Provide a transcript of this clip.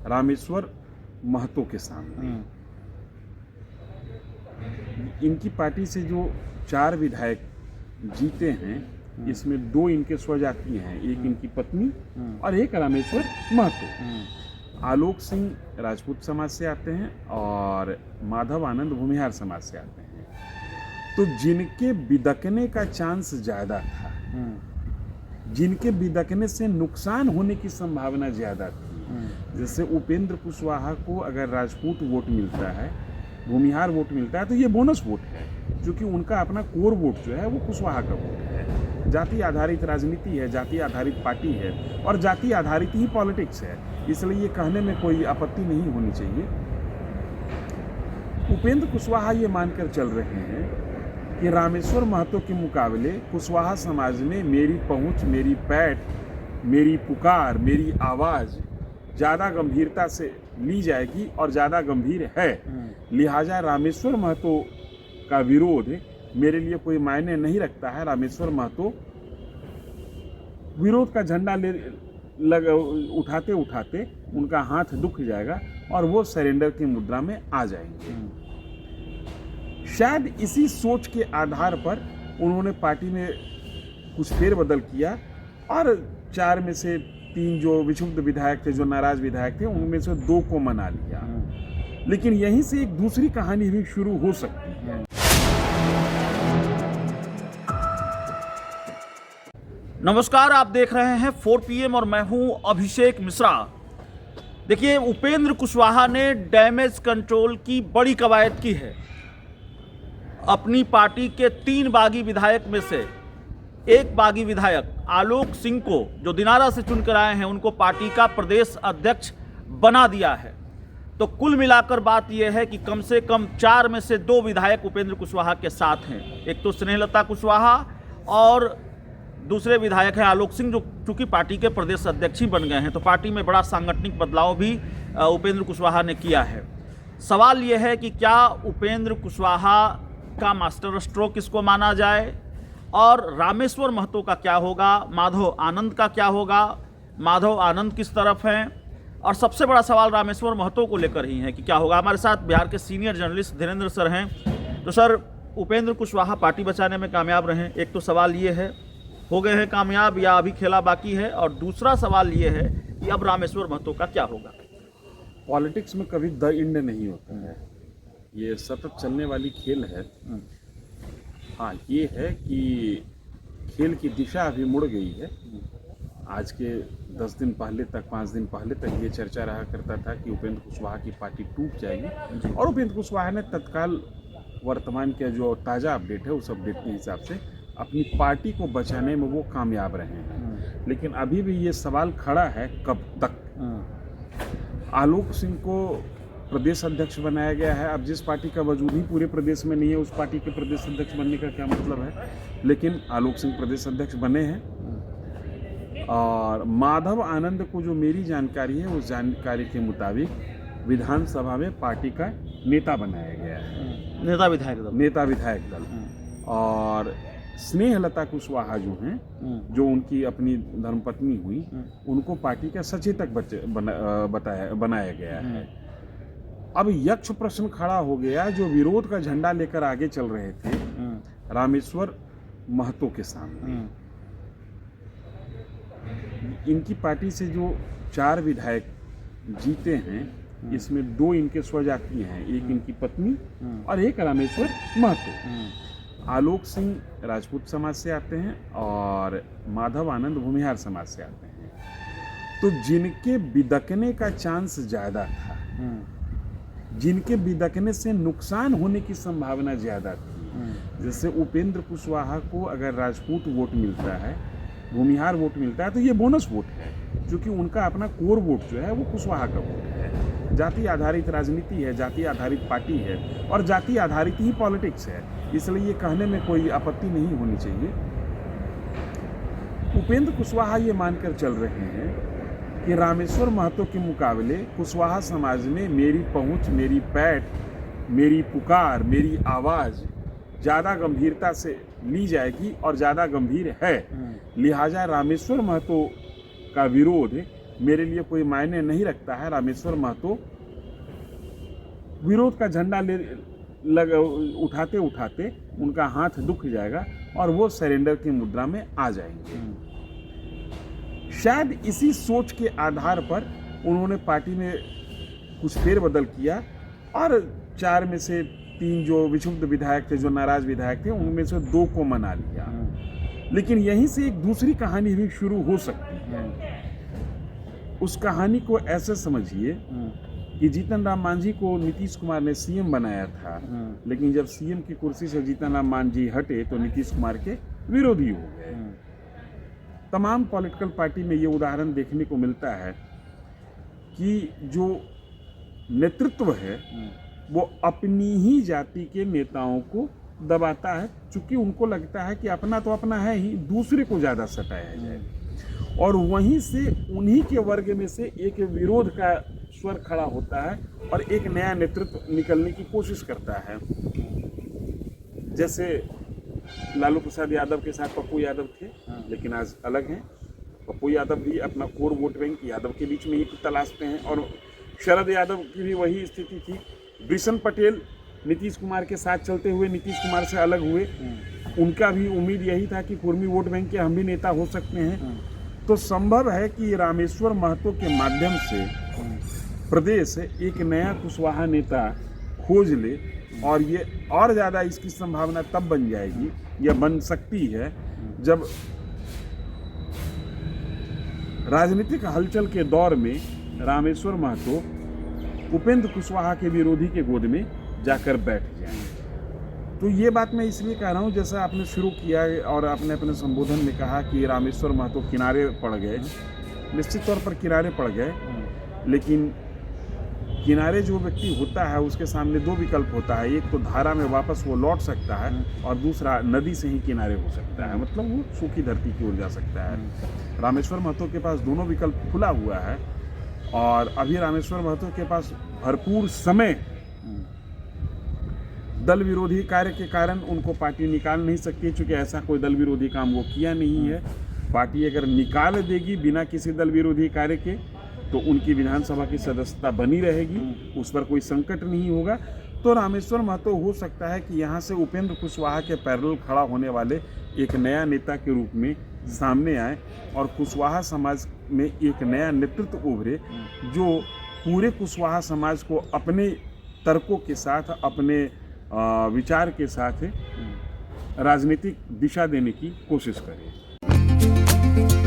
रामेश्वर महतो के सामने। इनकी पार्टी से जो 4 विधायक जीते हैं, इसमें 2 इनके स्वजातीय हैं, एक इनकी पत्नी और एक रामेश्वर महतो। आलोक सिंह राजपूत समाज से आते हैं और माधव आनंद भूमिहार समाज से आते हैं। तो जिनके बिदकने का चांस ज्यादा था, जिनके बिदकने से नुकसान होने की संभावना ज्यादा थी, जैसे उपेंद्र कुशवाहा को अगर राजपूत वोट मिलता है, भूमिहार वोट मिलता है, तो ये बोनस वोट है, क्योंकि उनका अपना कोर वोट जो है वो कुशवाहा का वोट है। जाति आधारित राजनीति है, जाति आधारित पार्टी है और जाति आधारित ही पॉलिटिक्स है, इसलिए ये कहने में कोई आपत्ति नहीं होनी चाहिए। उपेंद्र कुशवाहा ये मानकर चल रहे हैं कि रामेश्वर महतो के मुकाबले कुशवाहा समाज में मेरी पहुंच, मेरी पैठ, मेरी पुकार, मेरी आवाज़ ज़्यादा गंभीरता से ली जाएगी और ज़्यादा गंभीर है, लिहाजा रामेश्वर महतो का विरोध मेरे लिए कोई मायने नहीं रखता है। रामेश्वर महतो विरोध का झंडा उठाते उठाते उनका हाथ दुख जाएगा और वो सरेंडर की मुद्रा में आ जाएंगे। शायद इसी सोच के आधार पर उन्होंने पार्टी में कुछ फेरबदल किया और 4 में से 3 जो विक्षुब्ध विधायक थे, जो नाराज विधायक थे, उनमें से 2 को मना लिया। लेकिन यहीं से एक दूसरी कहानी भी शुरू हो सकती है। नमस्कार, आप देख रहे हैं 4 PM और मैं हूं अभिषेक मिश्रा। देखिए, उपेंद्र कुशवाहा ने डैमेज कंट्रोल की बड़ी कवायद की है। अपनी पार्टी के 3 बागी विधायक में से एक बागी विधायक आलोक सिंह को, जो दिनारा से चुनकर आए हैं, उनको पार्टी का प्रदेश अध्यक्ष बना दिया है। तो कुल मिलाकर बात यह है कि कम से कम 4 में से 2 विधायक उपेंद्र कुशवाहा के साथ हैं। एक तो स्नेहलता कुशवाहा और दूसरे विधायक हैं आलोक सिंह, जो चूंकि पार्टी के प्रदेश अध्यक्ष ही बन गए हैं। तो पार्टी में बड़ा सांगठनिक बदलाव भी उपेंद्र कुशवाहा ने किया है। सवाल यह है कि क्या उपेंद्र कुशवाहा का मास्टर स्ट्रोक इसको माना जाए और रामेश्वर महतो का क्या होगा, माधव आनंद का क्या होगा, माधव आनंद किस तरफ हैं, और सबसे बड़ा सवाल रामेश्वर महतो को लेकर ही है कि क्या होगा। हमारे साथ बिहार के सीनियर जर्नलिस्ट धीरेन्द्र सर हैं। तो सर, उपेंद्र कुशवाहा पार्टी बचाने में कामयाब रहे, एक तो सवाल ये है, हो गए हैं कामयाब या अभी खेला बाकी है, और दूसरा सवाल ये है कि अब रामेश्वर महतो का क्या होगा। पॉलिटिक्स में कभी द एंड नहीं होता है, ये सतत चलने वाली खेल है। हाँ, ये है कि खेल की दिशा अभी मुड़ गई है। आज के 10 दिन पहले तक, 5 दिन पहले तक ये चर्चा रहा करता था कि उपेंद्र कुशवाहा की पार्टी टूट जाएगी, और उपेंद्र कुशवाहा ने तत्काल वर्तमान के जो ताज़ा अपडेट है उस अपडेट के हिसाब से अपनी पार्टी को बचाने में वो कामयाब रहे हैं। लेकिन अभी भी ये सवाल खड़ा है, कब तक। आलोक सिंह को प्रदेश अध्यक्ष बनाया गया है। अब जिस पार्टी का वजूद ही पूरे प्रदेश में नहीं है, उस पार्टी के प्रदेश अध्यक्ष बनने का क्या मतलब है। लेकिन आलोक सिंह प्रदेश अध्यक्ष बने हैं। और माधव आनंद को, जो मेरी जानकारी है, उस जानकारी के मुताबिक विधानसभा में पार्टी का नेता बनाया गया है, नेता विधायक दल। और स्नेहलता कुशवाहा जो हैं, जो उनकी अपनी धर्मपत्नी हुई, उनको पार्टी का सचेतक बनाया गया है। अब यक्ष प्रश्न खड़ा हो गया, जो विरोध का झंडा लेकर आगे चल रहे थे रामेश्वर महतो के सामने। इनकी पार्टी से जो 4 विधायक जीते हैं, इसमें 2 इनके स्वजातीय हैं, एक इनकी पत्नी और एक रामेश्वर महतो। आलोक सिंह राजपूत समाज से आते हैं और माधव आनंद भूमिहार समाज से आते हैं। तो जिनके बिदकने का चांस ज़्यादा था, जिनके बिदकने से नुकसान होने की संभावना ज़्यादा थी, जैसे उपेंद्र कुशवाहा को अगर राजपूत वोट मिलता है, भूमिहार वोट मिलता है, तो ये बोनस वोट है, क्योंकि उनका अपना कोर वोट जो है वो कुशवाहा का वोट है। जाति आधारित राजनीति है, जाति आधारित पार्टी है और जाति आधारित ही पॉलिटिक्स है, इसलिए ये कहने में कोई आपत्ति नहीं होनी चाहिए। उपेंद्र कुशवाहा ये मानकर चल रहे हैं कि रामेश्वर महतो के मुकाबले कुशवाहा समाज में मेरी पहुंच, मेरी पैठ, मेरी पुकार, मेरी आवाज़ ज़्यादा गंभीरता से ली जाएगी और ज़्यादा गंभीर है, लिहाजा रामेश्वर महतो का विरोध मेरे लिए कोई मायने नहीं रखता है। रामेश्वर महतो विरोध का झंडा उठाते उठाते उनका हाथ दुख जाएगा और वो सरेंडर की मुद्रा में आ जाएंगे। शायद इसी सोच के आधार पर उन्होंने पार्टी में कुछ फेरबदल किया और 4 में से 3 जो विक्षुब्ध विधायक थे, जो नाराज विधायक थे, उनमें से 2 को मना लिया। लेकिन यहीं से एक दूसरी कहानी भी शुरू हो सकती है। उस कहानी को ऐसे समझिए कि जीतन राम मांझी को नीतीश कुमार ने सीएम बनाया था, लेकिन जब सीएम की कुर्सी से जीतन राम मांझी हटे तो नीतीश कुमार के विरोधी हो गए। तमाम पॉलिटिकल पार्टी में ये उदाहरण देखने को मिलता है कि जो नेतृत्व है वो अपनी ही जाति के नेताओं को दबाता है, चूंकि उनको लगता है कि अपना तो अपना है ही, दूसरे को ज़्यादा सताया जाए, और वहीं से उन्हीं के वर्ग में से एक विरोध का स्वर खड़ा होता है और एक नया नेतृत्व निकलने की कोशिश करता है। जैसे लालू प्रसाद यादव के साथ पप्पू यादव थे, लेकिन आज अलग हैं। पप्पू यादव भी अपना कोर वोट बैंक यादव के बीच में ही तलाशते हैं, और शरद यादव की भी वही स्थिति थी। बिशन पटेल नीतीश कुमार के साथ चलते हुए नीतीश कुमार से अलग हुए, उनका भी उम्मीद यही था कि कुर्मी वोट बैंक के हम भी नेता हो सकते हैं। तो संभव है कि रामेश्वर महतो के माध्यम से प्रदेश एक नया कुशवाहा नेता खोज ले, और ये और ज़्यादा इसकी संभावना तब बन जाएगी या बन सकती है जब राजनीतिक हलचल के दौर में रामेश्वर महतो उपेंद्र कुशवाहा के विरोधी के गोद में जाकर बैठ जाएं। तो ये बात मैं इसलिए कह रहा हूँ, जैसा आपने शुरू किया और आपने अपने संबोधन में कहा कि रामेश्वर महतो किनारे पड़ गए। निश्चित तौर पर किनारे पड़ गए, लेकिन किनारे जो व्यक्ति होता है उसके सामने 2 विकल्प होता है। एक तो धारा में वापस वो लौट सकता है, और दूसरा नदी से ही किनारे हो सकता है, मतलब वो सूखी धरती की ओर जा सकता है। रामेश्वर महतो के पास दोनों विकल्प खुला हुआ है, और अभी रामेश्वर महतो के पास भरपूर समय, दल विरोधी कार्य के कारण उनको पार्टी निकाल नहीं सकती, चूंकि ऐसा कोई दल विरोधी काम वो किया नहीं है। पार्टी अगर निकाल देगी बिना किसी दल विरोधी कार्य के तो उनकी विधानसभा की सदस्यता बनी रहेगी, उस पर कोई संकट नहीं होगा। तो रामेश्वर महतो हो सकता है कि यहाँ से उपेंद्र कुशवाहा के पैरेलल खड़ा होने वाले एक नया नेता के रूप में सामने आए, और कुशवाहा समाज में एक नया नेतृत्व उभरे जो पूरे कुशवाहा समाज को अपने तर्कों के साथ, अपने विचार के साथ राजनीतिक दिशा देने की कोशिश करें।